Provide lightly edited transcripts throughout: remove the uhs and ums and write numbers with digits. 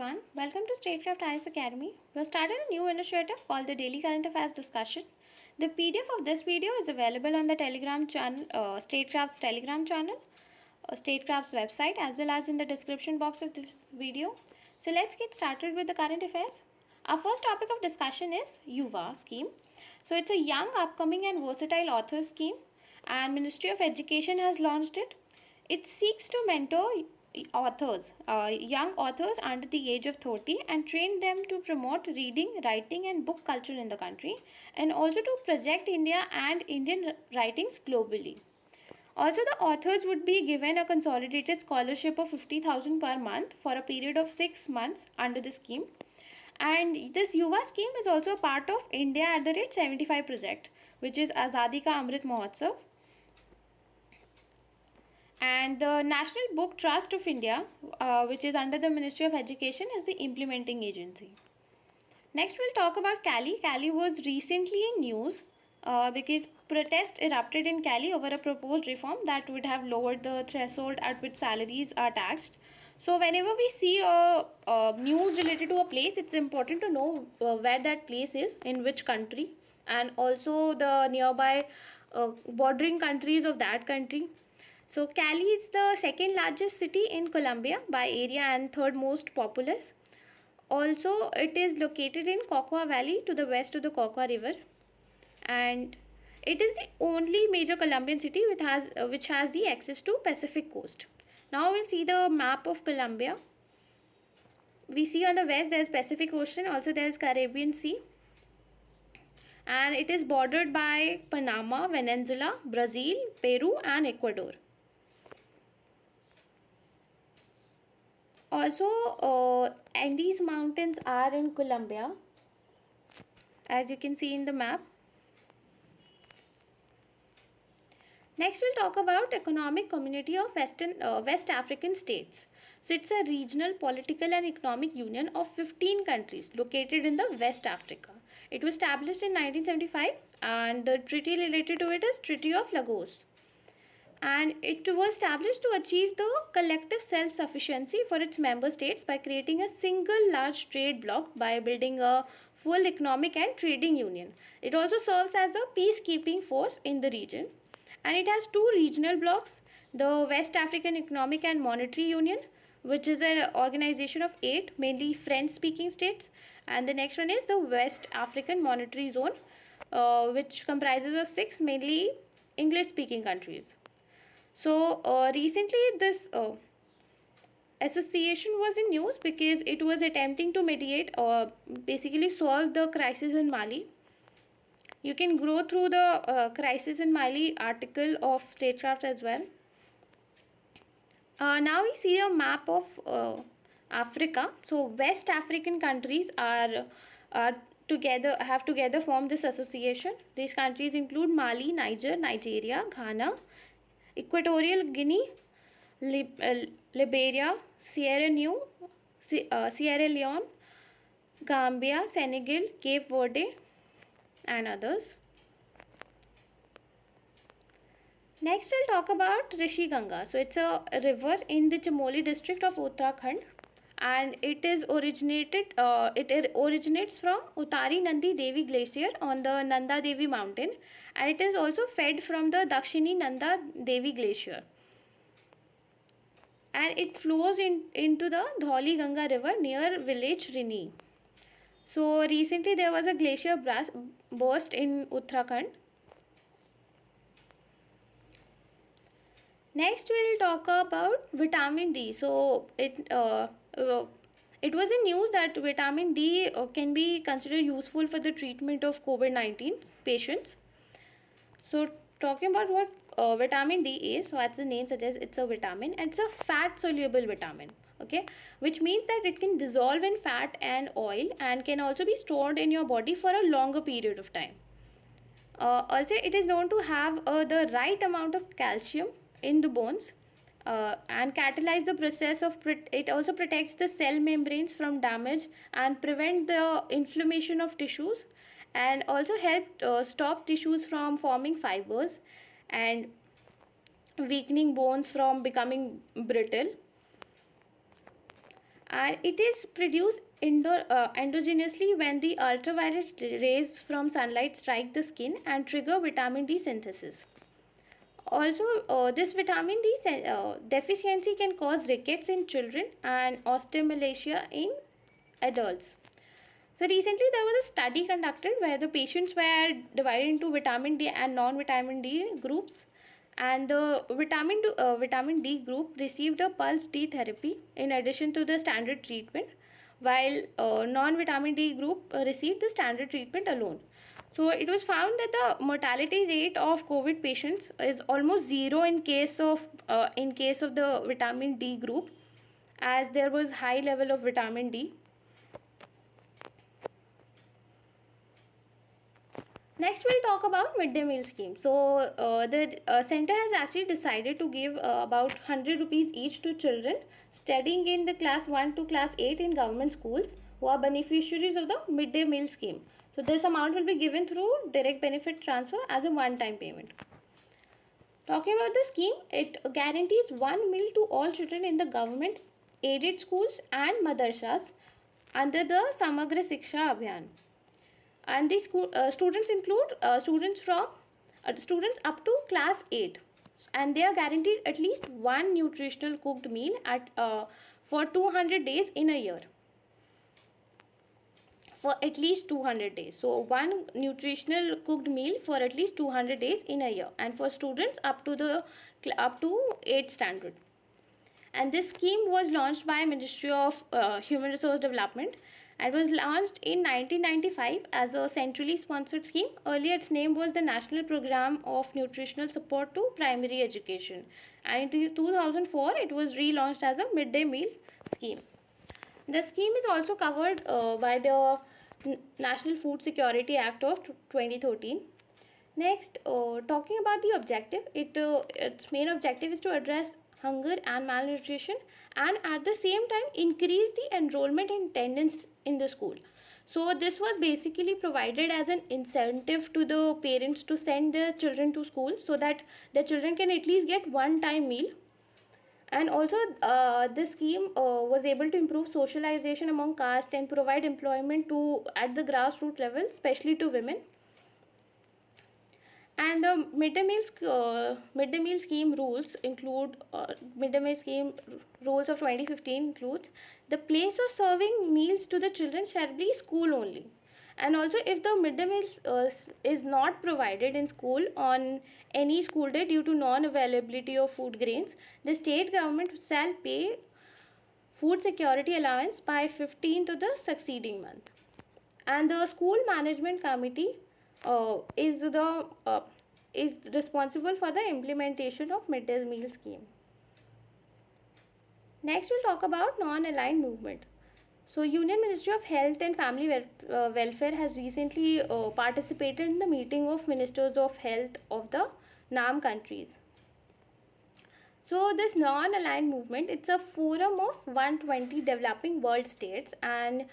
everyone. Welcome to Statecraft IS Academy. We have started a new initiative called the Daily Current Affairs Discussion. The PDF of this video is available on the Telegram channel, Statecraft's Telegram channel, Statecraft's website, as well as in the description box of this video. So let's get started with the current affairs. Our first topic of discussion is Yuva scheme. So it's a young, upcoming and versatile author scheme, and Ministry of Education has launched it. It seeks to mentor authors, young authors under the age of 30, and train them to promote reading, writing and book culture in the country, and also to project India and Indian writings globally. Also, the authors would be given a consolidated scholarship of 50,000 per month for a period of 6 months under the scheme. And this Yuva scheme is also a part of India at the rate 75 project, which is Azadi Ka Amrit Mahotsav. And the National Book Trust of India, which is under the Ministry of Education, is the implementing agency. Next, we'll talk about Cali. Cali was recently in news because protests erupted in Cali over a proposed reform that would have lowered the threshold at which salaries are taxed. So whenever we see news related to a place, it's important to know where that place is, in which country, and also the nearby bordering countries of that country. So Cali is the second largest city in Colombia by area and third most populous. Also, it is located in Cauca Valley to the west of the Cauca River, and it is the only major Colombian city which has the access to Pacific coast. Now we'll see the map of Colombia. We see on the west there is Pacific Ocean, also there is Caribbean Sea, and it is bordered by Panama, Venezuela, Brazil, Peru and Ecuador. Also, Andes Mountains are in Colombia, as you can see in the map. Next, we'll talk about Economic Community of West African States. So, it's a regional political and economic union of 15 countries located in the West Africa. It was established in 1975, and the treaty related to it is Treaty of Lagos. And it was established to achieve the collective self-sufficiency for its member states by creating a single large trade bloc by building a full economic and trading union. It also serves as a peacekeeping force in the region. And it has two regional blocs, the West African Economic and Monetary Union, which is an organization of 8 mainly French-speaking states. And the next one is the West African Monetary Zone, which comprises of 6 mainly English-speaking countries. So recently this association was in news because it was attempting to mediate or basically solve the crisis in Mali. You can go through the crisis in Mali article of Statecraft as well. Now we see a map of Africa. So West African countries have together formed this association. These countries include Mali, Niger, Nigeria, Ghana, Equatorial Guinea, Liberia, Sierra Leone, Gambia, Senegal, Cape Verde and others. Next we'll talk about Rishi Ganga. So it's a river in the Chamoli district of Uttarakhand, and it originates from Uttari Nandi Devi glacier on the Nanda Devi mountain, and it is also fed from the Dakshini Nanda Devi glacier, and it flows into the Dhauli Ganga river near village Rini. So recently there was a glacier burst in Uttarakhand. Next we'll talk about vitamin D. So it was in news that vitamin D can be considered useful for the treatment of COVID-19 patients. So talking about what vitamin D is, so as the name suggests, it's a vitamin and it's a fat soluble vitamin, okay, which means that it can dissolve in fat and oil and can also be stored in your body for a longer period of time. Also, it is known to have the right amount of calcium in the bones and catalyze the process of it also protects the cell membranes from damage and prevent the inflammation of tissues, and also help stop tissues from forming fibers and weakening bones from becoming brittle. and it is produced endogenously when the ultraviolet rays from sunlight strike the skin and trigger vitamin D synthesis. Also, this vitamin D deficiency can cause rickets in children and osteomalacia in adults. So recently there was a study conducted where the patients were divided into vitamin D and non-vitamin D groups, and the vitamin D group received a pulse D therapy in addition to the standard treatment, while non-vitamin D group received the standard treatment alone. So it was found that the mortality rate of COVID patients is almost zero in case of the vitamin D group, as there was high level of vitamin D. Next, we'll talk about midday meal scheme. So, the center has actually decided to give about 100 rupees each to children studying in the class 1 to class 8 in government schools who are beneficiaries of the midday meal scheme. So, this amount will be given through direct benefit transfer as a one-time payment. Talking about the scheme, it guarantees one meal to all children in the government aided schools and madrasas under the Samagra Shiksha Abhiyan. And these students include students up to class 8, and they are guaranteed at least one nutritional cooked meal for 200 days in a year, for at least 200 days. So one nutritional cooked meal for at least 200 days in a year, and for students up to 8th standard. And this scheme was launched by Ministry of Human Resource Development, and was launched in 1995 as a centrally sponsored scheme. Earlier its name was the National Program of Nutritional Support to Primary Education, and in 2004 it was relaunched as a midday meal scheme. The scheme is also covered by the National Food Security Act of 2013. Next, talking about the objective, its main objective is to address hunger and malnutrition, and at the same time increase the enrollment and attendance in the school. So this was basically provided as an incentive to the parents to send their children to school, so that the children can at least get one time meal. And also this scheme was able to improve socialization among caste and provide employment to at the grassroots level, especially to women. And the midday meal scheme rules include midday meal scheme rules of 2015 includes the place of serving meals to the children shall be school only. And also, if the midday meal is not provided in school on any school day due to non-availability of food grains, the state government shall pay food security allowance by 15th of the succeeding month. And the school management committee is responsible for the implementation of midday meal scheme. Next, we'll talk about non-aligned movement. So, Union Ministry of Health and Family Welfare has recently participated in the meeting of Ministers of Health of the NAM countries. So, this non-aligned movement, it's a forum of 120 developing world states, and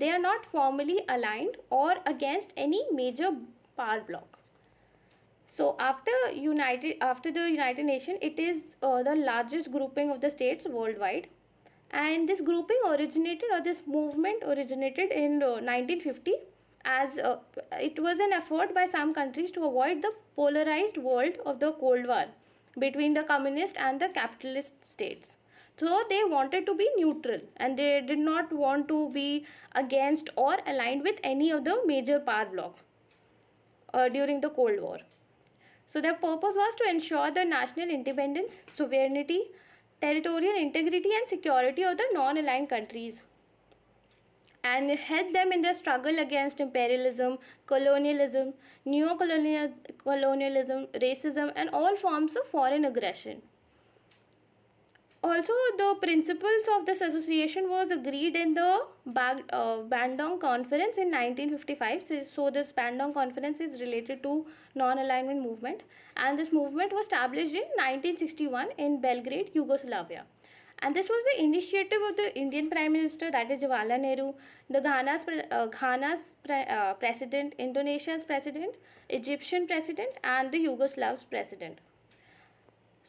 they are not formally aligned or against any major power bloc. So after the United Nations, it is the largest grouping of the states worldwide, and this grouping this movement originated in 1950, as it was an effort by some countries to avoid the polarized world of the Cold War between the communist and the capitalist states. So they wanted to be neutral, and they did not want to be against or aligned with any of the major power bloc during the Cold War. So their purpose was to ensure the national independence, sovereignty, territorial integrity and security of the non-aligned countries, and help them in their struggle against imperialism, colonialism, neo-colonialism, racism and all forms of foreign aggression. Also, the principles of this association was agreed in the Bandung Conference in 1955. So this Bandung Conference is related to non-alignment movement, and this movement was established in 1961 in Belgrade, Yugoslavia. And this was the initiative of the Indian Prime Minister, that is Jawaharlal Nehru, the Ghana's president, Indonesia's president, Egyptian president and the Yugoslav's president.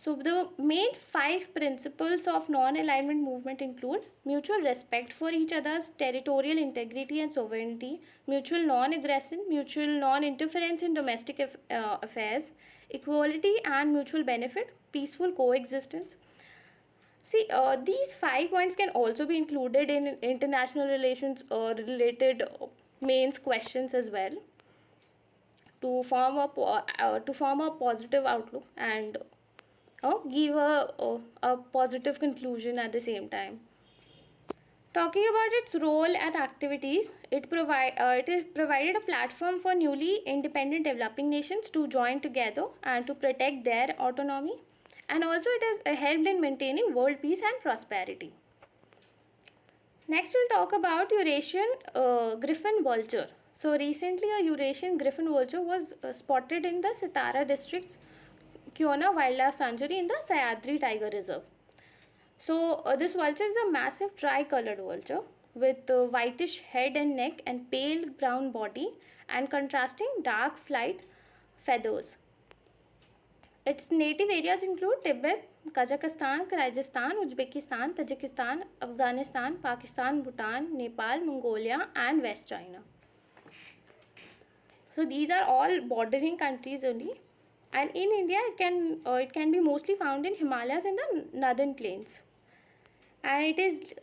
So the main 5 principles of non-alignment movement include mutual respect for each other's territorial integrity and sovereignty, mutual non-aggression, mutual non-interference in domestic affairs, equality and mutual benefit, peaceful coexistence. See, these 5 points can also be included in international relations or related mains questions as well, to form a positive outlook and give a positive conclusion at the same time. Talking about its role and activities, it is provided a platform for newly independent developing nations to join together and to protect their autonomy, and also it has helped in maintaining world peace and prosperity. Next, we'll talk about Eurasian griffon vulture. So recently, a Eurasian griffon vulture was spotted in the Satara district's Kiona Wildlife Sanctuary in the Sayadri Tiger Reserve. So this vulture is a massive tri-colored vulture with whitish head and neck and pale brown body and contrasting dark flight feathers. Its native areas include Tibet, Kazakhstan, Kyrgyzstan, Uzbekistan, Tajikistan, Afghanistan, Pakistan, Bhutan, Nepal, Mongolia and West China. So these are all bordering countries only. And in India, it can be mostly found in Himalayas and the northern plains. And it is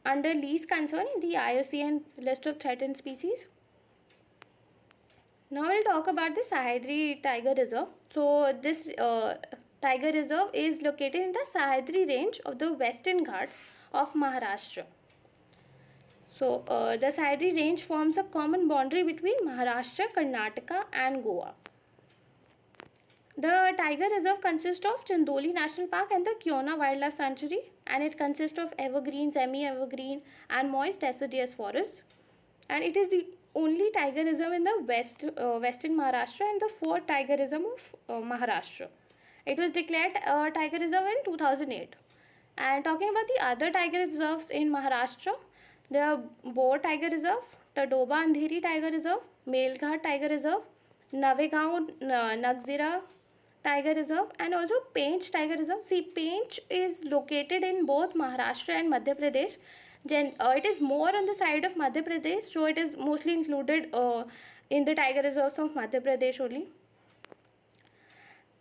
under least concern in the IUCN list of threatened species. Now we'll talk about the Sahyadri Tiger Reserve. So this Tiger Reserve is located in the Sahyadri range of the Western Ghats of Maharashtra. So the Sahyadri range forms a common boundary between Maharashtra, Karnataka and Goa. The Tiger Reserve consists of Chandoli National Park and the Kiona Wildlife Sanctuary, and it consists of evergreen, semi-evergreen and moist deciduous forests. And it is the only tiger reserve in the western Maharashtra and the fourth tiger reserve of Maharashtra. It was declared a tiger reserve in 2008. And talking about the other tiger reserves in Maharashtra, there are Bor Tiger Reserve, Tadoba Andheri Tiger Reserve, Melghat Tiger Reserve, Navegaon Nagzira Tiger Reserve and also Pench Tiger Reserve. See, Pench is located in both Maharashtra and Madhya Pradesh. It is more on the side of Madhya Pradesh, so it is mostly included in the tiger reserves of Madhya Pradesh only.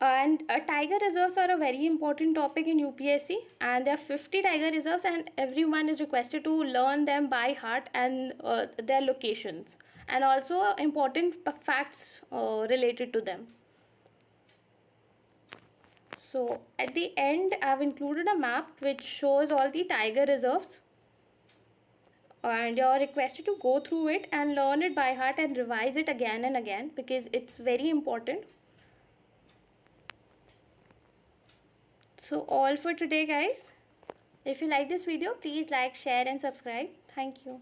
And tiger reserves are a very important topic in UPSC, and there are 50 tiger reserves and everyone is requested to learn them by heart and their locations and also important facts related to them. So at the end, I have included a map which shows all the tiger reserves, and you are requested to go through it and learn it by heart and revise it again and again because it's very important. So all for today, guys. If you like this video, please like, share and subscribe. Thank you.